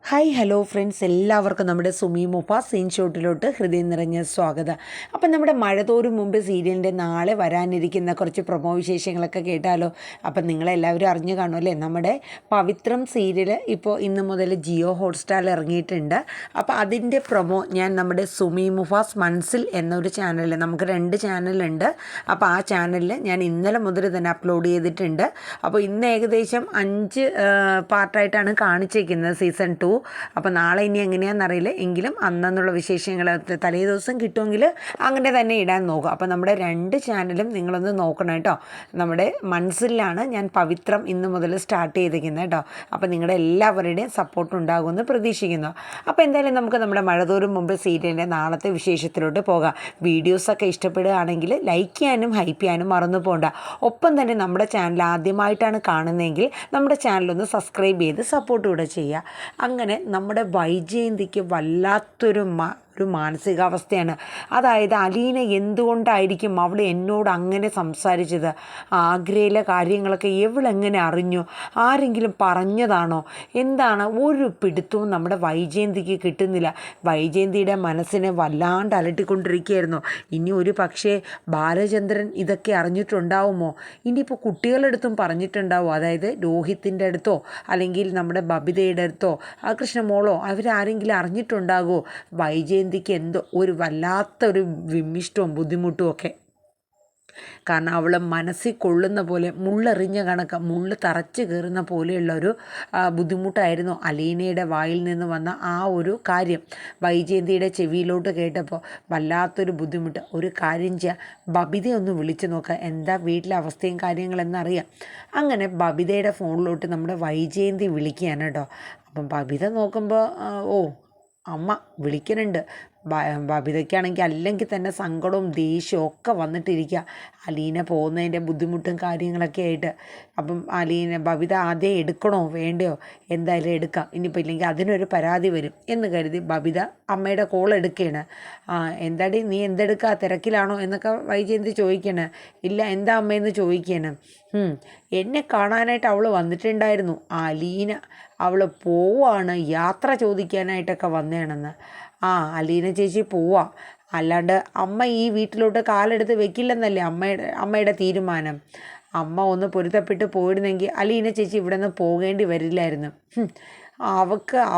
Hi hello friends, എല്ലാവർക്കും നമ്മുടെ Sumi മുഫ scene ഷോട്ടിലോട്ട് ഹൃദയം നിറഞ്ഞ സ്വാഗതം. അപ്പം നമ്മുടെ മഴ തോറും മുമ്പ് സീരിയലിൻ്റെ നാളെ വരാനിരിക്കുന്ന കുറച്ച് പ്രൊമോ വിശേഷങ്ങളൊക്കെ കേട്ടാലോ. അപ്പം നിങ്ങളെല്ലാവരും അറിഞ്ഞു കാണുമല്ലേ, നമ്മുടെ പവിത്രം സീരിയൽ ഇപ്പോൾ ഇന്ന് മുതൽ ജിയോ ഹോട്ട്സ്റ്റാറിൽ ഇറങ്ങിയിട്ടുണ്ട്. അപ്പോൾ അതിൻ്റെ പ്രൊമോ ഞാൻ നമ്മുടെ സുമി മുഫാസ് മനസ്സിൽ എന്നൊരു ചാനലിൽ, നമുക്ക് 2 ചാനലുണ്ട്. അപ്പോൾ ആ ചാനലിൽ ഞാൻ ഇന്നലെ മുതൽ തന്നെ അപ്ലോഡ് ചെയ്തിട്ടുണ്ട്. അപ്പോൾ ഇന്ന് ഏകദേശം 5 പാർട്ടായിട്ടാണ് കാണിച്ചിരിക്കുന്നത് സീസൺ 2. അപ്പോൾ നാളെ ഇനി എങ്ങനെയാണെന്നറിയില്ല, എങ്കിലും അന്നുള്ള വിശേഷങ്ങൾ തലേ ദിവസം കിട്ടുമെങ്കിൽ അങ്ങനെ തന്നെ ഇടാൻ നോക്കും. അപ്പോൾ നമ്മുടെ 2 ചാനലും നിങ്ങളൊന്ന് നോക്കണം കേട്ടോ. നമ്മുടെ മനസ്സിലാണ് ഞാൻ പവിത്രം ഇന്ന് മുതൽ സ്റ്റാർട്ട് ചെയ്തിരിക്കുന്നത് കേട്ടോ. അപ്പോൾ നിങ്ങളുടെ എല്ലാവരുടെയും സപ്പോർട്ട് ഉണ്ടാകുമെന്ന് പ്രതീക്ഷിക്കുന്നു. അപ്പോൾ എന്തായാലും നമുക്ക് നമ്മുടെ മഴ തോറും മുമ്പ് സീരിയലിൻ്റെ നാളത്തെ വിശേഷത്തിലോട്ട് പോകാം. വീഡിയോസൊക്കെ ഇഷ്ടപ്പെടുകയാണെങ്കിൽ ലൈക്ക് ചെയ്യാനും ഹൈപ്പ് ചെയ്യാനും മറന്നു പോകണ്ട. ഒപ്പം തന്നെ നമ്മുടെ ചാനൽ ആദ്യമായിട്ടാണ് കാണുന്നതെങ്കിൽ നമ്മുടെ ചാനലൊന്ന് സബ്സ്ക്രൈബ് ചെയ്ത് സപ്പോർട്ട് കൂടെ ചെയ്യുക. അങ്ങനെ നമ്മുടെ വൈജയന്തിക്ക് വല്ലാത്തൊരു മാനസികാവസ്ഥയാണ്. അതായത് അലീന എന്തുകൊണ്ടായിരിക്കും അവൾ എന്നോട് അങ്ങനെ സംസാരിച്ചത്, ആഗ്രയിലെ കാര്യങ്ങളൊക്കെ എവളെങ്ങനെ അറിഞ്ഞു, ആരെങ്കിലും പറഞ്ഞതാണോ, എന്താണ്, ഒരു പിടുത്തവും നമ്മുടെ വൈജയന്തിക്ക് കിട്ടുന്നില്ല. വൈജയന്തിയുടെ മനസ്സിനെ വല്ലാണ്ട് അലട്ടിക്കൊണ്ടിരിക്കുകയായിരുന്നു. ഇനി ഒരു പക്ഷേ ബാലചന്ദ്രൻ ഇതൊക്കെ അറിഞ്ഞിട്ടുണ്ടാവുമോ, ഇനിയിപ്പോൾ കുട്ടികളുടെ പറഞ്ഞിട്ടുണ്ടാവുമോ, അതായത് രോഹിത്തിൻ്റെ അടുത്തോ അല്ലെങ്കിൽ നമ്മുടെ ബബിതയുടെ അടുത്തോ കൃഷ്ണമോളോ അവരാരെങ്കിലും അറിഞ്ഞിട്ടുണ്ടാകുമോ. വൈജയന്തിക്ക് എന്തോ ഒരു വല്ലാത്തൊരു വിമ്മിഷ്ടവും ബുദ്ധിമുട്ടും ഒക്കെ. കാരണം അവൾ മനസ്സിൽ കൊള്ളുന്ന പോലെ മുള്ളെറിഞ്ഞ കണക്ക് മുള്ള് തറച്ച് കയറുന്ന പോലെയുള്ളൊരു ബുദ്ധിമുട്ടായിരുന്നു അലീനയുടെ വായിൽ നിന്ന് വന്ന ആ ഒരു കാര്യം വൈജയന്തിയുടെ ചെവിയിലോട്ട് കേട്ടപ്പോൾ വല്ലാത്തൊരു ബുദ്ധിമുട്ട്. ഒരു കാര്യം ചെയ്യുക, ബബിതയെ ഒന്ന് വിളിച്ച് നോക്കുക, എന്താ വീട്ടിലെ അവസ്ഥയും കാര്യങ്ങളെന്നറിയാം. അങ്ങനെ ബബിതയുടെ ഫോണിലോട്ട് നമ്മുടെ വൈജയന്തി വിളിക്കുകയാണ് കേട്ടോ. അപ്പം ബബിത നോക്കുമ്പോൾ അമ്മ വിളിക്കുന്നുണ്ട്. ബബിതയ്ക്കാണെങ്കിൽ അല്ലെങ്കിൽ തന്നെ സങ്കടവും ദേഷ്യവും ഒക്കെ വന്നിട്ടിരിക്കുക, അലീന പോകുന്നതിൻ്റെ ബുദ്ധിമുട്ടും കാര്യങ്ങളൊക്കെ ആയിട്ട്. അപ്പം ബബിത ആദ്യം എടുക്കണോ വേണ്ടയോ, എന്തായാലും എടുക്കാം, ഇനിയിപ്പോൾ ഇല്ലെങ്കിൽ അതിനൊരു പരാതി വരും എന്ന് കരുതി ബബിത അമ്മയുടെ കോൾ എടുക്കുകയാണ്. എന്താടി നീ എന്തെടുക്കുക, തിരക്കിലാണോ എന്നൊക്കെ വൈജയന്തി ചോദിക്കണേ. ഇല്ല, എന്താ അമ്മയെന്ന് ചോദിക്കുകയാണ്. എന്നെ കാണാനായിട്ട് അവൾ വന്നിട്ടുണ്ടായിരുന്നു, അലീന, അവൾ പോവാണ്, യാത്ര ചോദിക്കാനായിട്ടൊക്കെ വന്നതാണെന്ന്. അലീന ചേച്ചി പോവാ, അല്ലാണ്ട് അമ്മ ഈ വീട്ടിലോട്ട് കാലെടുത്ത് വെക്കില്ലെന്നല്ലേ അമ്മയുടെ തീരുമാനം. അമ്മ ഒന്ന് പൊരുത്തപ്പെട്ട് പോയിരുന്നെങ്കിൽ അലീന ചേച്ചി ഇവിടെ നിന്ന് പോകേണ്ടി വരില്ലായിരുന്നു.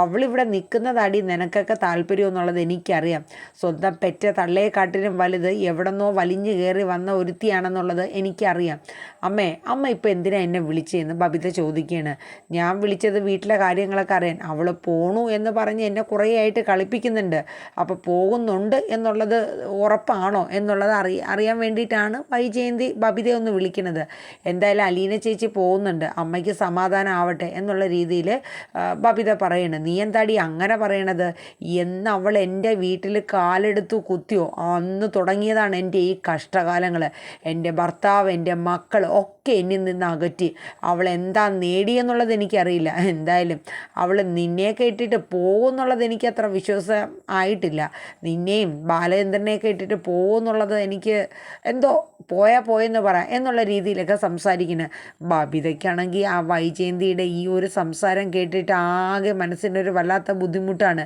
അവളിവിടെ നിൽക്കുന്നതാടി നിനക്കൊക്കെ താല്പര്യം എന്നുള്ളത് എനിക്കറിയാം. സ്വന്തം പെറ്റ തള്ളയെക്കാട്ടിലും വലുത് എവിടെന്നോ വലിഞ്ഞു കയറി വന്ന ഒരുത്തിയാണെന്നുള്ളത് എനിക്കറിയാം. അമ്മ ഇപ്പോൾ എന്തിനാണ് എന്നെ വിളിച്ചതെന്ന് ബബിത ചോദിക്കുകയാണ്. ഞാൻ വിളിച്ചത് വീട്ടിലെ കാര്യങ്ങളൊക്കെ അറിയാൻ. അവൾ പോണു എന്ന് പറഞ്ഞ് എന്നെ കുറേ ആയിട്ട് കളിപ്പിക്കുന്നുണ്ട്. അപ്പോൾ പോകുന്നുണ്ട് എന്നുള്ളത് ഉറപ്പാണോ എന്നുള്ളത് അറിയാൻ വേണ്ടിയിട്ടാണ് വൈജയന്തി ബബിതയെ ഒന്ന് വിളിക്കുന്നത്. എന്തായാലും അലീന ചേച്ചി പോകുന്നുണ്ട്, അമ്മയ്ക്ക് സമാധാനം ആവട്ടെ എന്നുള്ള രീതിയിൽ ബബിത പറയണ. നീ എന്താടി അങ്ങനെ പറയണത്, എന്ന് അവൾ എൻ്റെ വീട്ടിൽ കാലെടുത്തു കുത്തിയോ അന്ന് തുടങ്ങിയതാണ് എൻ്റെ ഈ കഷ്ടകാലങ്ങൾ. എൻ്റെ ഭർത്താവ്, എൻ്റെ മക്കൾ ഒക്കെ എന്നിൽ നിന്ന് അകറ്റി. അവൾ എന്താ നേടിയെന്നുള്ളത് എനിക്കറിയില്ല. എന്തായാലും അവൾ നിന്നെയൊക്കെ ഇട്ടിട്ട് പോകുമെന്നുള്ളത് എനിക്ക് അത്ര വിശ്വാസം ആയിട്ടില്ല. നിന്നെയും ബാലചന്ദ്രനെയൊക്കെ ഇട്ടിട്ട് പോകുമെന്നുള്ളത് എനിക്ക് എന്തോ പോയെന്ന് പറയാം എന്നുള്ള രീതിയിലൊക്കെ സംസാരിക്കുന്നത്. ബബിതയ്ക്കാണെങ്കിൽ ആ വൈജയന്തിയുടെ ഈ ഒരു സംസാരം കേട്ടിട്ട് ആകെ മനസ്സിനൊരു വല്ലാത്ത ബുദ്ധിമുട്ടാണ്.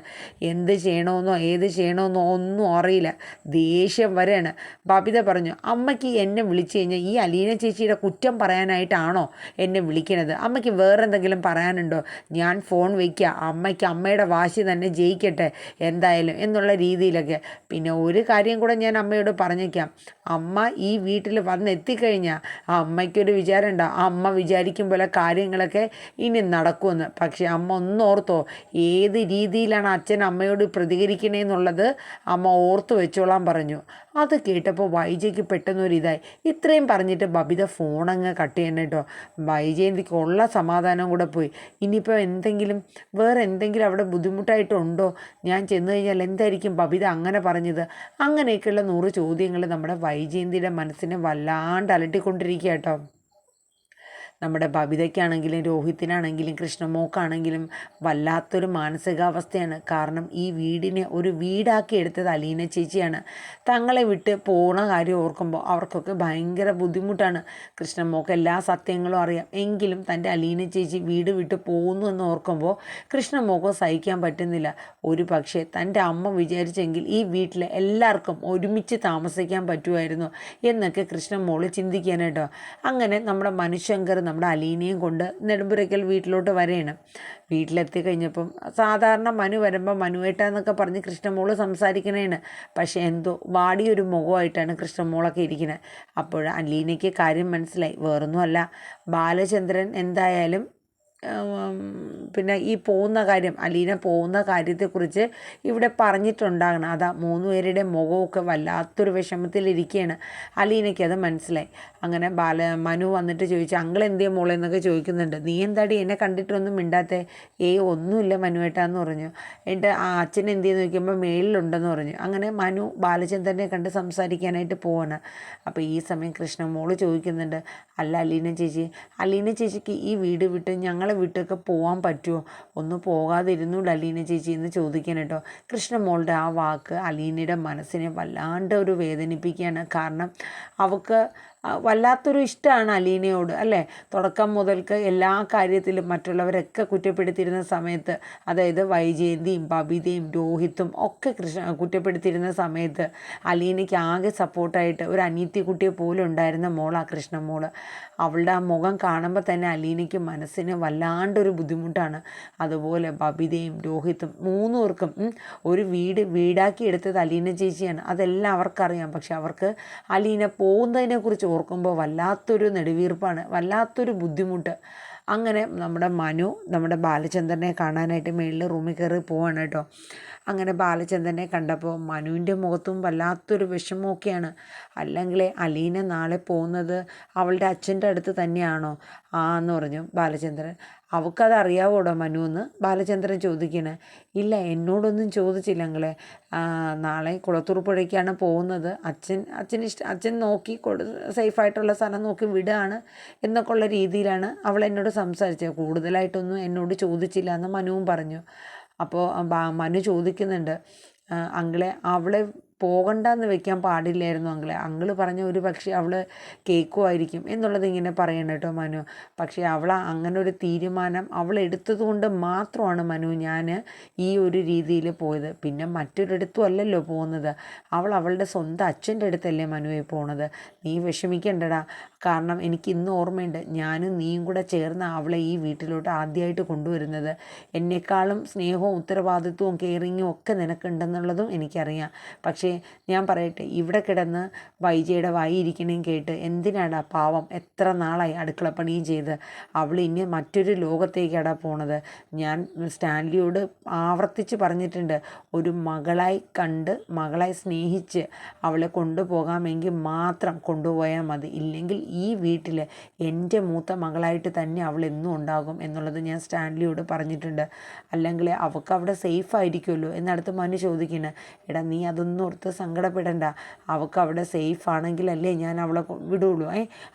എന്ത് ചെയ്യണമെന്നോ ഏത് ചെയ്യണമെന്നോ ഒന്നും അറിയില്ല, ദേഷ്യം വരെയാണ്. ബബിത പറഞ്ഞു, അമ്മയ്ക്ക് എന്നെ വിളിച്ചു കഴിഞ്ഞാൽ ഈ അലീന ചേച്ചിയുടെ കുറ്റം പറയാനായിട്ടാണോ എന്നെ വിളിക്കണത്? അമ്മയ്ക്ക് വേറെന്തെങ്കിലും പറയാനുണ്ടോ? ഞാൻ ഫോൺ വയ്ക്കുക, അമ്മയ്ക്ക് അമ്മയുടെ വാശി തന്നെ ജയിക്കട്ടെ എന്തായാലും എന്നുള്ള രീതിയിലൊക്കെ. പിന്നെ ഒരു കാര്യം കൂടെ ഞാൻ അമ്മയോട് പറഞ്ഞേക്കാം, അമ്മ ഈ വീട്ടിൽ വന്നെത്തിക്കഴിഞ്ഞാൽ അമ്മയ്ക്കൊരു വിചാരം ഉണ്ടാവും, അമ്മ വിചാരിക്കും പോലെ കാര്യങ്ങളൊക്കെ ഇനി നടക്കുമെന്ന്. പക്ഷേ അമ്മ ഒന്നോർത്തോ, ഏത് രീതിയിലാണ് അച്ഛൻ അമ്മയോട് പ്രതികരിക്കണേന്നുള്ളത് അമ്മ ഓർത്ത് വെച്ചോളാൻ പറഞ്ഞു. അത് കേട്ടപ്പോൾ വൈജയ്ക്ക് പെട്ടെന്നൊരിതായി. ഇത്രയും പറഞ്ഞിട്ട് ബബിത ഫോണങ്ങ് കട്ട് ചെയ്യണം കേട്ടോ. വൈജയന്തിക്ക് ഉള്ള സമാധാനം കൂടെ പോയി. ഇനിയിപ്പോൾ വേറെ എന്തെങ്കിലും അവിടെ ബുദ്ധിമുട്ടായിട്ടുണ്ടോ, ഞാൻ ചെന്ന് കഴിഞ്ഞാൽ എന്തായിരിക്കും ബബിത അങ്ങനെ പറഞ്ഞത്, അങ്ങനെയൊക്കെയുള്ള 100 ചോദ്യങ്ങൾ നമ്മുടെ വൈജയന്തിയുടെ മനസ്സിനെ വല്ലാണ്ട് അലട്ടിക്കൊണ്ടിരിക്കുക കേട്ടോ. നമ്മുടെ ബബിതയ്ക്കാണെങ്കിലും രോഹിത്തിനാണെങ്കിലും കൃഷ്ണമോക്കാണെങ്കിലും വല്ലാത്തൊരു മാനസികാവസ്ഥയാണ്. കാരണം ഈ വീടിനെ ഒരു വീടാക്കി എടുത്തത് അലീന ചേച്ചിയാണ്. തങ്ങളെ വിട്ട് പോണ കാര്യം ഓർക്കുമ്പോൾ അവർക്കൊക്കെ ഭയങ്കര ബുദ്ധിമുട്ടാണ്. കൃഷ്ണമോക്ക് എല്ലാ സത്യങ്ങളും അറിയാം, എങ്കിലും തൻ്റെ അലീന ചേച്ചി വീട് വിട്ട് പോകുന്നു എന്ന് ഓർക്കുമ്പോൾ കൃഷ്ണമോക്ക് സഹിക്കാൻ പറ്റുന്നില്ല. ഒരു പക്ഷേ തൻ്റെ അമ്മ വിചാരിച്ചെങ്കിൽ ഈ വീട്ടിലെ എല്ലാവർക്കും ഒരുമിച്ച് താമസിക്കാൻ പറ്റുമായിരുന്നു എന്നൊക്കെ കൃഷ്ണമോള് ചിന്തിക്കാനായിട്ടോ. അങ്ങനെ നമ്മുടെ മനുശങ്കർ നമ്മുടെ അലീനയും കൊണ്ട് നെടുമ്പുരയ്ക്കൽ വീട്ടിലോട്ട് വരെയാണ്. വീട്ടിലെത്തി കഴിഞ്ഞപ്പം സാധാരണ മനു വരുമ്പോൾ മനുവേട്ടാന്നൊക്കെ പറഞ്ഞ് കൃഷ്ണമോള് സംസാരിക്കണേണ്. പക്ഷേ എന്തോ വാടിയൊരു മുഖമായിട്ടാണ് കൃഷ്ണമോളൊക്കെ ഇരിക്കുന്നത്. അപ്പോൾ അലീനയ്ക്ക് കാര്യം മനസ്സിലായി. വേറൊന്നുമല്ല, ബാലചന്ദ്രൻ എന്തായാലും പിന്നെ ഈ പോകുന്ന കാര്യം, അലീന പോകുന്ന കാര്യത്തെക്കുറിച്ച് ഇവിടെ പറഞ്ഞിട്ടുണ്ടാകണം. അതാ 3 പേരുടെ മുഖമൊക്കെ വല്ലാത്തൊരു വിഷമത്തിലിരിക്കുകയാണ്. അലീനയ്ക്ക് അത് മനസ്സിലായി. അങ്ങനെ മനു വന്നിട്ട് ചോദിച്ചു, അങ്കിൾ എന്തിയാ മോളെ എന്നൊക്കെ ചോദിക്കുന്നുണ്ട്. നീ എന്താടി എന്നെ കണ്ടിട്ടൊന്നും മിണ്ടാത്തേ? ഒന്നുമില്ല മനുവേട്ടാന്ന് പറഞ്ഞു. എൻ്റെ അച്ഛൻ എന്തിയെന്ന് ചോദിക്കുമ്പോൾ മേളിലുണ്ടെന്ന് പറഞ്ഞു. അങ്ങനെ മനു ബാലചന്ദ്രനെ കണ്ട് സംസാരിക്കാനായിട്ട് പോവാണ്. അപ്പോൾ ഈ സമയം കൃഷ്ണമോള് ചോദിക്കുന്നുണ്ട്, അല്ല അലീന ചേച്ചിക്ക് ഈ വീട് വിട്ട് ഞങ്ങളെ വീട്ടൊക്കെ പോകാൻ പറ്റുമോ? ഒന്ന് പോകാതിരുന്നൂടെ അലീന ചേച്ചി എന്ന് ചോദിക്കാൻ കേട്ടോ. കൃഷ്ണമോളുടെ ആ വാക്ക് അലീനയുടെ മനസ്സിനെ വല്ലാണ്ട് ഒരു വേദനിപ്പിക്കുകയാണ്. കാരണം അവൾക്ക് വല്ലാത്തൊരു ഇഷ്ടമാണ് അലീനയോട്, അല്ലേ? തുടക്കം മുതൽക്ക് എല്ലാ കാര്യത്തിലും മറ്റുള്ളവരൊക്കെ കുറ്റപ്പെടുത്തിയിരുന്ന സമയത്ത്, അതായത് വൈജയന്തിയും ബബിതയും രോഹിത്തും ഒക്കെ കുറ്റപ്പെടുത്തിയിരുന്ന സമയത്ത് അലീനയ്ക്ക് ആകെ സപ്പോർട്ടായിട്ട് ഒരു അനിയത്തി കുട്ടിയെ പോലും ഉണ്ടായിരുന്ന മോളാണ് കൃഷ്ണമോള്. അവളുടെ ആ മുഖം കാണുമ്പോൾ തന്നെ അലീനയ്ക്ക് മനസ്സിന് വല്ലാണ്ടൊരു ബുദ്ധിമുട്ടാണ്. അതുപോലെ ബബിതയും രോഹിത്തും 3 പേർക്കും ഒരു വീടാക്കി എടുത്തത് അലീന ചേച്ചിയാണ്. അതെല്ലാം അവർക്കറിയാം. പക്ഷെ അവർക്ക് അലീന പോകുന്നതിനെക്കുറിച്ച് ഓർക്കുമ്പോൾ വല്ലാത്തൊരു നെടുവീർപ്പാണ്, വല്ലാത്തൊരു ബുദ്ധിമുട്ട്. അങ്ങനെ നമ്മുടെ മനു നമ്മുടെ ബാലചന്ദ്രനെ കാണാനായിട്ട് മേളിൽ റൂമിൽ കയറി പോവാണ് കേട്ടോ. അങ്ങനെ ബാലചന്ദ്രനെ കണ്ടപ്പോൾ മനുവിൻ്റെ മുഖത്തും വല്ലാത്തൊരു വിഷമമൊക്കെയാണ്. അല്ലെങ്കിൽ അലീന നാളെ പോകുന്നത് അവളുടെ അച്ഛൻ്റെ അടുത്ത് തന്നെയാണോ? എന്ന് പറഞ്ഞു ബാലചന്ദ്രൻ. അവൾക്കത് അറിയാവോടോ മനു എന്ന് ബാലചന്ദ്രൻ ചോദിക്കണേ. ഇല്ല, എന്നോടൊന്നും ചോദിച്ചില്ല അങ്ങളെ. നാളെ കുളത്തൂർ പുഴയ്ക്കാണ് പോകുന്നത്. അച്ഛൻ നോക്കി സേഫായിട്ടുള്ള സ്ഥലം നോക്കി വിടുകയാണ് എന്നൊക്കെ ഉള്ള രീതിയിലാണ് അവൾ എന്നോട് സംസാരിച്ചത്. കൂടുതലായിട്ടൊന്നും എന്നോട് ചോദിച്ചില്ല എന്ന് മനുവും പറഞ്ഞു. അപ്പോൾ മനു ചോദിക്കുന്നുണ്ട്, അങ്കിളെ അവളെ പോകണ്ടെന്ന് വെക്കാൻ പാടില്ലായിരുന്നു അങ്കിള് പറഞ്ഞ ഒരു പക്ഷേ അവൾ കേൾക്കുമായിരിക്കും എന്നുള്ളത് ഇങ്ങനെ പറയണം കേട്ടോ മനു. പക്ഷേ അങ്ങനെ ഒരു തീരുമാനം അവൾ എടുത്തത് കൊണ്ട് മാത്രമാണ് മനു ഞാൻ ഈ ഒരു രീതിയിൽ പോയത്. പിന്നെ മറ്റൊരിടത്തും അല്ലല്ലോ പോകുന്നത്. അവളുടെ സ്വന്തം അച്ഛൻ്റെ അടുത്തല്ലേ മനുവെ പോണത്. നീ വിഷമിക്കണ്ടടാ. കാരണം എനിക്ക് ഇന്ന് ഓർമ്മയുണ്ട്, ഞാനും നീയും കൂടെ ചേർന്ന് അവളെ ഈ വീട്ടിലോട്ട് ആദ്യമായിട്ട് കൊണ്ടുവരുന്നത്. എന്നെക്കാളും സ്നേഹവും ഉത്തരവാദിത്വവും കെയറിങ്ങും ഒക്കെ നിനക്കുണ്ടെന്നുള്ളതും എനിക്കറിയാം. പക്ഷേ ഞാൻ പറയട്ടെ, ഇവിടെ കിടന്ന് വൈജയുടെ വായിരിക്കണേയും കേട്ട് എന്തിനാടാ പാവം എത്ര നാളായി അടുക്കളപ്പണിയും ചെയ്ത് അവൾ ഇനി മറ്റൊരു ലോകത്തേക്കാടാ പോണത്. ഞാൻ സ്റ്റാൻലിയോട് ആവർത്തിച്ച് പറഞ്ഞിട്ടുണ്ട്, ഒരു മകളായി കണ്ട് മകളായി സ്നേഹിച്ച് അവളെ കൊണ്ടുപോകാമെങ്കിൽ മാത്രം കൊണ്ടുപോയാൽ മതി. ഇല്ലെങ്കിൽ ഈ വീട്ടിൽ എൻ്റെ മൂത്ത മകളായിട്ട് തന്നെ അവൾ എന്നും ഉണ്ടാകും എന്നുള്ളത് ഞാൻ സ്റ്റാൻലിയോട് പറഞ്ഞിട്ടുണ്ട്. അല്ലെങ്കിൽ അവൾക്ക് അവിടെ സേഫ് ആയിരിക്കുമല്ലോ എന്നടുത്ത് മനു ചോദിക്കുന്നത്. എടാ നീ അതൊന്നും ഓർത്ത് സങ്കടപ്പെടണ്ട. അവൾക്ക് അവിടെ സേഫ് ആണെങ്കിലല്ലേ ഞാൻ അവളെ വിടുള്ളൂ.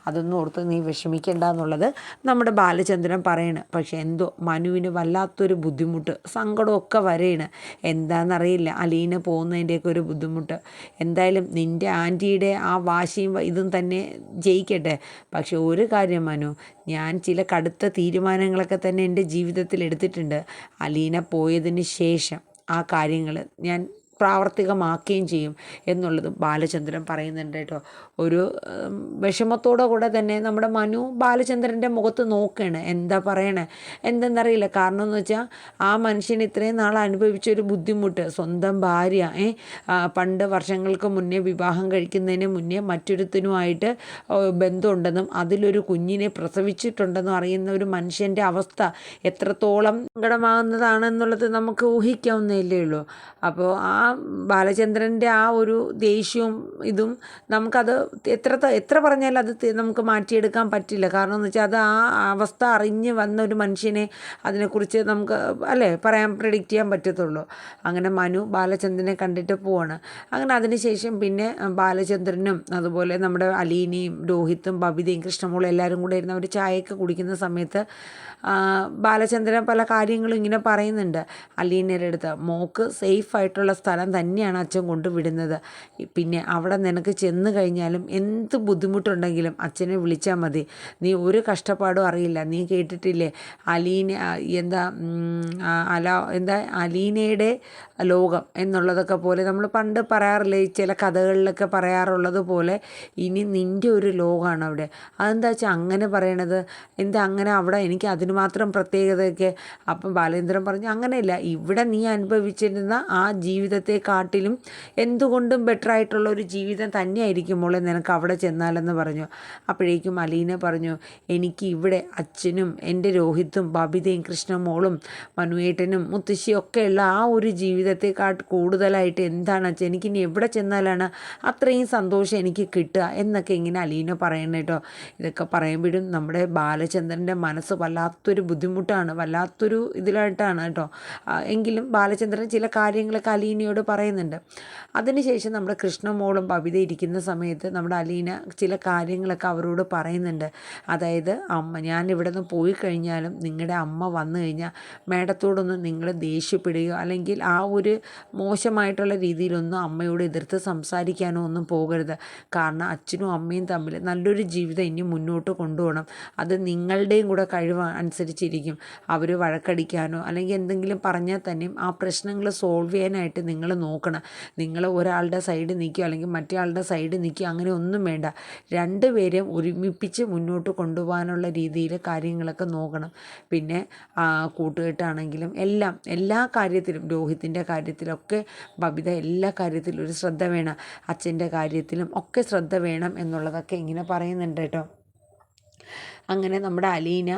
അതൊന്നും ഓർത്ത് നീ വിഷമിക്കണ്ട എന്നുള്ളത് നമ്മുടെ ബാലചന്ദ്രൻ പറയണ്. പക്ഷെ എന്തോ മനുവിന് വല്ലാത്തൊരു ബുദ്ധിമുട്ട്, സങ്കടമൊക്കെ വരെയാണ്. എന്താണെന്നറിയില്ല അലീന പോകുന്നതിൻ്റെയൊക്കെ ഒരു ബുദ്ധിമുട്ട്. എന്തായാലും നിൻ്റെ ആൻറ്റിയുടെ ആ വാശിയും ഇതും തന്നെ ജയിക്കട്ടെ. പക്ഷെ ഒരു കാര്യം മനു, ഞാൻ ചില കടുത്ത തീരുമാനങ്ങളൊക്കെ തന്നെ എൻ്റെ ജീവിതത്തിൽ എടുത്തിട്ടുണ്ട്. അലീന പോയതിന് ശേഷം ആ കാര്യങ്ങൾ ഞാൻ പ്രാവർത്തികമാക്കുകയും ചെയ്യും എന്നുള്ളത് ബാലചന്ദ്രൻ പറയുന്നുണ്ട് കേട്ടോ. ഒരു വിഷമത്തോടെ കൂടെ തന്നെ നമ്മുടെ മനു ബാലചന്ദ്രൻ്റെ മുഖത്ത് നോക്കുകയാണ്. എന്താ പറയണേ എന്തെന്നറിയില്ല. കാരണം എന്ന് വെച്ചാൽ ആ മനുഷ്യൻ ഇത്രയും നാൾ അനുഭവിച്ചൊരു ബുദ്ധിമുട്ട്, സ്വന്തം ഭാര്യ പണ്ട് വർഷങ്ങൾക്ക് മുന്നേ വിവാഹം കഴിക്കുന്നതിന് മുന്നേ മറ്റൊരുത്തനുമായിട്ട് ബന്ധമുണ്ടെന്നും അതിലൊരു കുഞ്ഞിനെ പ്രസവിച്ചിട്ടുണ്ടെന്നും അറിയുന്ന ഒരു മനുഷ്യൻ്റെ അവസ്ഥ എത്രത്തോളം സങ്കടമാകുന്നതാണെന്നുള്ളത് നമുക്ക് ഊഹിക്കാവുന്നതല്ലേ ഉള്ളൂ. അപ്പോൾ ആ ബാലചന്ദ്രൻ്റെ ആ ഒരു ദേഷ്യവും ഇതും നമുക്കത് എത്ര പറഞ്ഞാലും അത് നമുക്ക് മാറ്റിയെടുക്കാൻ പറ്റില്ല. കാരണം എന്ന് വെച്ചാൽ അത് ആ അവസ്ഥ അറിഞ്ഞ് വന്ന ഒരു മനുഷ്യനെ അതിനെക്കുറിച്ച് നമുക്ക് അല്ലേ പ്രെഡിക്റ്റ് ചെയ്യാൻ പറ്റത്തുള്ളൂ. അങ്ങനെ മനു ബാലചന്ദ്രനെ കണ്ടിട്ട് പോവാണ്. അങ്ങനെ അതിനുശേഷം പിന്നെ ബാലചന്ദ്രനും അതുപോലെ നമ്മുടെ അലീനയും രോഹിത്തും ബബിതയും കൃഷ്ണമോളും എല്ലാവരും കൂടെ ഇരുന്ന് അവർ ചായയൊക്കെ കുടിക്കുന്ന സമയത്ത് ബാലചന്ദ്രൻ പല കാര്യങ്ങളും ഇങ്ങനെ പറയുന്നുണ്ട് അലീനയുടെ അടുത്ത്. മോക്ക് സേഫായിട്ടുള്ള സ്ഥലം തന്നെയാണ് അച്ഛൻ കൊണ്ടുവിടുന്നത്. പിന്നെ അവിടെ നിനക്ക് ചെന്ന് കഴിഞ്ഞാലും എന്ത് ബുദ്ധിമുട്ടുണ്ടെങ്കിലും അച്ഛനെ വിളിച്ചാൽ മതി. നീ ഒരു കഷ്ടപ്പാടും അറിയില്ല. നീ കേട്ടിട്ടില്ലേ അലീനയുടെ ലോകം എന്നുള്ളതൊക്കെ പോലെ നമ്മൾ പണ്ട് പറയാറില്ലേ ചില കഥകളിലൊക്കെ പറയാറുള്ളത് പോലെ ഇനി നിൻ്റെ ഒരു ലോകമാണ് അവിടെ. അതെന്താ വെച്ചാൽ അങ്ങനെ പറയണത്? എന്താ അങ്ങനെ അവിടെ എനിക്ക് അതിന് മാത്രം പ്രത്യേകതയൊക്കെ? അപ്പം ബാലേന്ദ്രൻ പറഞ്ഞു അങ്ങനെയല്ല, ഇവിടെ നീ അനുഭവിച്ചിരുന്ന ആ ജീവിതത്തെക്കാട്ടിലും എന്തുകൊണ്ടും ബെറ്ററായിട്ടുള്ള ഒരു ജീവിതം തന്നെയായിരിക്കും മോളെ നിനക്ക് അവിടെ ചെന്നാലെന്ന് പറഞ്ഞു. അപ്പോഴേക്കും അലീന പറഞ്ഞു എനിക്ക് ഇവിടെ അച്ഛനും എൻ്റെ രോഹിത്തും ബബിതയും കൃഷ്ണമോളും മനുവേട്ടനും മുത്തശ്ശിയും ഒക്കെയുള്ള ആ ഒരു ജീവിതത്തെക്കാട്ട് കൂടുതലായിട്ട് എന്താണ് അച്ഛൻ എനിക്കിനി എവിടെ ചെന്നാലാണ് അത്രയും സന്തോഷം എനിക്ക് കിട്ടുക എന്നൊക്കെ ഇങ്ങനെ അലീന പറയണം കേട്ടോ. ഇതൊക്കെ പറയുമ്പോഴും നമ്മുടെ ബാലചന്ദ്രൻ്റെ മനസ്സ് വല്ലാത്തൊരു ബുദ്ധിമുട്ടാണ്, വല്ലാത്തൊരു ഇതിലായിട്ടാണ് കേട്ടോ. എങ്കിലും ബാലചന്ദ്രൻ ചില കാര്യങ്ങളൊക്കെ അലീനയോട് പറയുന്നുണ്ട്. അതിനുശേഷം നമ്മുടെ കൃഷ്ണമോളും ബബിത ഇരിക്കുന്ന സമയത്ത് നമ്മുടെ അലീന ചില കാര്യങ്ങളൊക്കെ അവരോട് പറയുന്നുണ്ട്. അതായത് ഞാൻ ഇവിടെ നിന്ന് പോയി കഴിഞ്ഞാലും നിങ്ങളുടെ അമ്മ വന്നു കഴിഞ്ഞാൽ മേഡത്തോടൊന്നും നിങ്ങൾ ദേഷ്യപ്പെടുകയോ അല്ലെങ്കിൽ ആ ഒരു മോശമായിട്ടുള്ള രീതിയിലൊന്നും അമ്മയോട് എതിർത്ത് സംസാരിക്കാനോ ഒന്നും പോകരുത്. കാരണം അച്ഛനും അമ്മയും തമ്മിൽ നല്ലൊരു ജീവിതം ഇനി മുന്നോട്ട് കൊണ്ടുപോകണം. അത് നിങ്ങളുടെയും കൂടെ കഴിവ് അനുസരിച്ചിരിക്കും. അവർ വഴക്കടിക്കാനോ അല്ലെങ്കിൽ എന്തെങ്കിലും പറഞ്ഞാൽ തന്നെയും ആ പ്രശ്നങ്ങൾ സോൾവ് ചെയ്യാനായിട്ട് നിങ്ങൾ നോക്കണം. നിങ്ങൾ ഒരാളുടെ സൈഡ് നിൽക്കുക അല്ലെങ്കിൽ മറ്റേ ആളുടെ സൈഡ് നിൽക്കുക അങ്ങനെ ഒന്നും വേണ്ട. രണ്ടുപേരെയും ഒരുമിപ്പിച്ച് മുന്നോട്ട് കൊണ്ടുപോകാനുള്ള രീതിയിൽ കാര്യങ്ങളൊക്കെ നോക്കണം. പിന്നെ കൂട്ടുകെട്ടാണെങ്കിലും എല്ലാ കാര്യത്തിലും രോഹിത്തിൻ്റെ കാര്യത്തിലൊക്കെ ബബിത എല്ലാ കാര്യത്തിലും ഒരു ശ്രദ്ധ വേണം. അച്ഛൻ്റെ കാര്യത്തിലും ഒക്കെ ശ്രദ്ധ വേണം എന്നുള്ളതൊക്കെ ഇങ്ങനെ പറയുന്നുണ്ട് കേട്ടോ. അങ്ങനെ നമ്മുടെ അലീന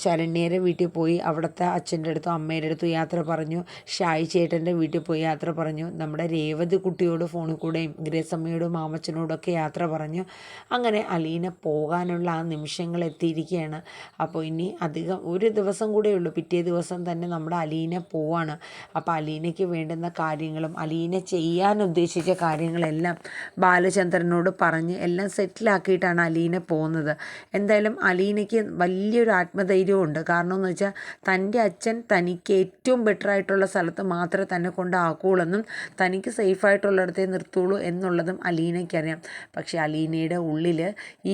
ശരണ്യയുടെ വീട്ടിൽ പോയി അവിടുത്തെ അച്ഛൻ്റെ അടുത്തും അമ്മയുടെ അടുത്തും യാത്ര പറഞ്ഞു. ഷായി ചേട്ടൻ്റെ വീട്ടിൽ പോയി യാത്ര പറഞ്ഞു. നമ്മുടെ രേവതി കുട്ടിയോട് ഫോണിൽ കൂടെയും ഗ്രേസമ്മയോടും മാമച്ചനോടൊക്കെ യാത്ര പറഞ്ഞു. അങ്ങനെ അലീന പോകാനുള്ള ആ നിമിഷങ്ങൾ എത്തിയിരിക്കുകയാണ്. അപ്പോൾ ഇനി അധികം ഒരു ദിവസം കൂടെ ഉള്ളൂ. പിറ്റേ ദിവസം തന്നെ നമ്മുടെ അലീന പോവാണ്. അപ്പോൾ അലീനയ്ക്ക് വേണ്ടുന്ന കാര്യങ്ങളും അലീന ചെയ്യാൻ ഉദ്ദേശിച്ച കാര്യങ്ങളെല്ലാം ബാലചന്ദ്രനോട് പറഞ്ഞ് എല്ലാം സെറ്റിലാക്കിയിട്ടാണ് അലീന പോകുന്നത്. എന്തായാലും അലീനയ്ക്ക് വലിയൊരു ആത്മധൈര്യമുണ്ട്. കാരണം എന്ന് വെച്ചാൽ തൻ്റെ അച്ഛൻ തനിക്ക് ഏറ്റവും ബെറ്ററായിട്ടുള്ള സ്ഥലത്ത് മാത്രമേ തന്നെ കൊണ്ടാക്കുകയുള്ളെന്നും തനിക്ക് സേഫായിട്ടുള്ളിടത്തേ നിർത്തുള്ളൂ എന്നുള്ളതും അലീനയ്ക്കറിയാം. പക്ഷേ അലീനയുടെ ഉള്ളിൽ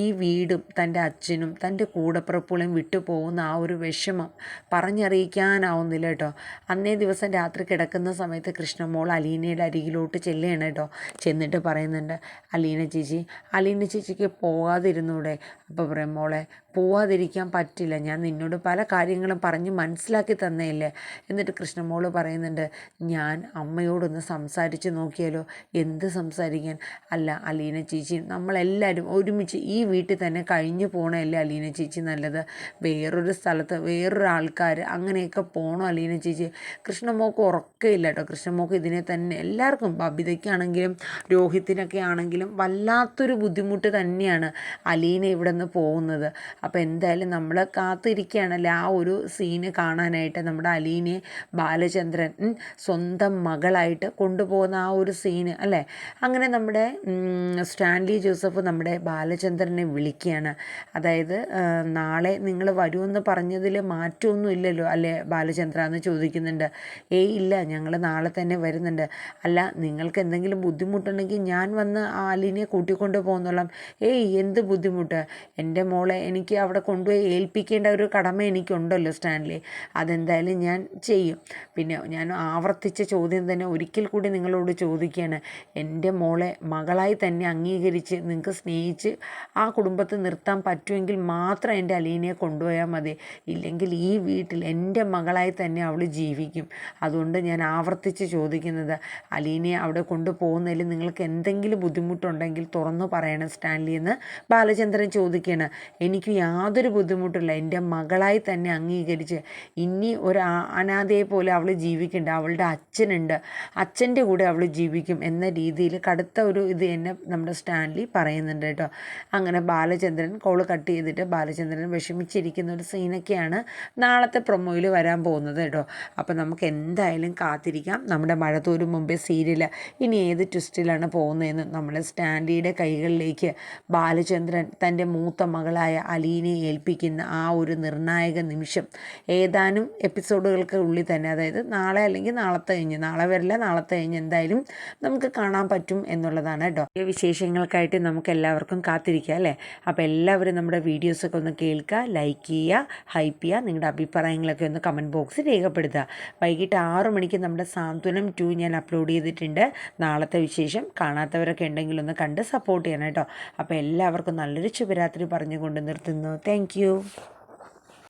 ഈ വീടും തൻ്റെ അച്ഛനും തൻ്റെ കൂടപ്പിറപ്പുകളെയും വിട്ടു പോകുന്ന ആ ഒരു വിഷമം പറഞ്ഞറിയിക്കാനാവുന്നില്ല കേട്ടോ. അന്നേ ദിവസം രാത്രി കിടക്കുന്ന സമയത്ത് കൃഷ്ണമോൾ അലീനയുടെ അരികിലോട്ട് ചെല്ലുകയാണ് കേട്ടോ. ചെന്നിട്ട് പറയുന്നുണ്ട് അലീന ചേച്ചിക്ക് പോകാതിരുന്നൂടെ? അപ്പോൾ പറയും മോളെ പോവാതിരിക്കാൻ പറ്റില്ല, ഞാൻ നിന്നോട് പല കാര്യങ്ങളും പറഞ്ഞ് മനസ്സിലാക്കി തന്നേയില്ലേ. എന്നിട്ട് കൃഷ്ണമോൾ പറയുന്നുണ്ട് ഞാൻ അമ്മയോടൊന്ന് സംസാരിച്ച് നോക്കിയാലോ? എന്ത് സംസാരിക്കാൻ? അല്ല അലീന ചേച്ചി നമ്മളെല്ലാവരും ഒരുമിച്ച് ഈ വീട്ടിൽ തന്നെ കഴിഞ്ഞു പോകണമല്ലേ അലീന ചേച്ചി നല്ലത്? വേറൊരു സ്ഥലത്ത് വേറൊരു ആൾക്കാർ അങ്ങനെയൊക്കെ പോകണോ അലീന ചേച്ചി? കൃഷ്ണമോൾക്ക് ഉറക്കമില്ല കേട്ടോ. കൃഷ്ണമോൾക്ക് ഇതിനെ തന്നെ എല്ലാവർക്കും ബബിതയ്ക്കാണെങ്കിലും രോഹിത്തിനൊക്കെ ആണെങ്കിലും വല്ലാത്തൊരു ബുദ്ധിമുട്ട് തന്നെയാണ് അലീന ഇവിടെ നിന്ന് പോകുന്നത്. അപ്പോൾ എന്തായാലും നമ്മൾ കാത്തിരിക്കുകയാണല്ലോ ആ ഒരു സീന് കാണാനായിട്ട്. നമ്മുടെ അലീനയെ ബാലചന്ദ്രൻ സ്വന്തം മകളായിട്ട് കൊണ്ടുപോകുന്ന ആ ഒരു സീന് അല്ലേ. അങ്ങനെ നമ്മുടെ സ്റ്റാൻലി ജോസഫ് നമ്മുടെ ബാലചന്ദ്രനെ വിളിക്കുകയാണ്. അതായത് നാളെ നിങ്ങൾ വരുമെന്ന് പറഞ്ഞതിൽ മാറ്റമൊന്നും ഇല്ലല്ലോ അല്ലേ ബാലചന്ദ്ര എന്ന് ചോദിക്കുന്നുണ്ട്. ഇല്ല, ഞങ്ങൾ നാളെ തന്നെ വരുന്നുണ്ട്. അല്ല നിങ്ങൾക്ക് എന്തെങ്കിലും ബുദ്ധിമുട്ടുണ്ടെങ്കിൽ ഞാൻ വന്ന് ആ അലീനയെ കൂട്ടിക്കൊണ്ട് പോകുന്നോളാം. എന്ത് ബുദ്ധിമുട്ട്? എൻ്റെ മോളെ എനിക്ക് അവിടെ കൊണ്ടുപോയി ഏൽപ്പിക്കേണ്ട ഒരു കടമ എനിക്കുണ്ടല്ലോ സ്റ്റാൻലി, അതെന്തായാലും ഞാൻ ചെയ്യും. പിന്നെ ഞാൻ ആവർത്തിച്ച ചോദ്യം തന്നെ ഒരിക്കൽ കൂടി നിങ്ങളോട് ചോദിക്കുകയാണ്. എൻ്റെ മോളെ മകളായി തന്നെ അംഗീകരിച്ച് നിങ്ങൾക്ക് സ്നേഹിച്ച് ആ കുടുംബത്തെ നിർത്താൻ പറ്റുമെങ്കിൽ മാത്രം എൻ്റെ അലീനയെ കൊണ്ടുപോയാൽ മതി. ഇല്ലെങ്കിൽ ഈ വീട്ടിൽ എൻ്റെ മകളായി തന്നെ അവൾ ജീവിക്കും. അതുകൊണ്ട് ഞാൻ ആവർത്തിച്ച് ചോദിക്കുന്നത് അലീനയെ അവിടെ കൊണ്ടുപോകുന്നതിൽ നിങ്ങൾക്ക് എന്തെങ്കിലും ബുദ്ധിമുട്ടുണ്ടെങ്കിൽ തുറന്നു പറയണം സ്റ്റാൻലി എന്ന് ബാലചന്ദ്രൻ ചോദിക്കുകയാണ്. എനിക്ക് എനിക്ക് യാതൊരു ബുദ്ധിമുട്ടില്ല, എൻ്റെ മകളായി തന്നെ അംഗീകരിച്ച് ഇനി ഒരു അനാഥയെ പോലെ അവൾ ജീവിക്കണ്ട, അവളുടെ അച്ഛനുണ്ട്, അച്ഛൻ്റെ കൂടെ അവൾ ജീവിക്കും എന്ന രീതിയിൽ കടുത്ത ഒരു ഇത് തന്നെ നമ്മുടെ സ്റ്റാൻലി പറയുന്നുണ്ട് കേട്ടോ. അങ്ങനെ ബാലചന്ദ്രൻ കോള് കട്ട് ചെയ്തിട്ട് ബാലചന്ദ്രൻ വിഷമിച്ചിരിക്കുന്ന ഒരു സീനൊക്കെയാണ് നാളത്തെ പ്രൊമോയിൽ വരാൻ പോകുന്നത് കേട്ടോ. അപ്പോൾ നമുക്ക് എന്തായാലും കാത്തിരിക്കാം. നമ്മുടെ മഴ തോരും മുമ്പേ സീരിയൽ ഇനി ഏത് ട്വിസ്റ്റിലാണ് പോകുന്നതെന്ന്. നമ്മൾ സ്റ്റാൻലിയുടെ കൈകളിലേക്ക് ബാലചന്ദ്രൻ തൻ്റെ മൂത്ത മകളായ അലീനെ ഏൽപ്പിക്കുന്ന ആ ഒരു നിർണായക നിമിഷം ഏതാനും എപ്പിസോഡുകൾക്ക് ഉള്ളിൽ തന്നെ, അതായത് നാളെ അല്ലെങ്കിൽ നാളെ വരില്ല, നാളത്തെ കഴിഞ്ഞ് എന്തായാലും നമുക്ക് കാണാൻ പറ്റും എന്നുള്ളതാണ് കേട്ടോ. ഈ വിശേഷങ്ങൾക്കായിട്ട് നമുക്ക് എല്ലാവർക്കും കാത്തിരിക്കുക അല്ലേ. അപ്പോൾ എല്ലാവരും നമ്മുടെ വീഡിയോസൊക്കെ ഒന്ന് കേൾക്കുക, ലൈക്ക് ചെയ്യുക, ഹൈപ്പ് ചെയ്യുക, നിങ്ങളുടെ അഭിപ്രായങ്ങളൊക്കെ ഒന്ന് കമൻറ്റ് ബോക്സിൽ രേഖപ്പെടുത്തുക. വൈകിട്ട് 6 മണിക്ക് നമ്മുടെ സാന്ത്വനം 2 ഞാൻ അപ്ലോഡ് ചെയ്തിട്ടുണ്ട്. നാളത്തെ വിശേഷം കാണാത്തവരൊക്കെ ഉണ്ടെങ്കിൽ ഒന്ന് കണ്ട് സപ്പോർട്ട് ചെയ്യണം കേട്ടോ. അപ്പോൾ എല്ലാവർക്കും നല്ലൊരു ശുഭരാത്രി പറഞ്ഞുകൊണ്ട് നിർത്തുന്നു. താങ്ക്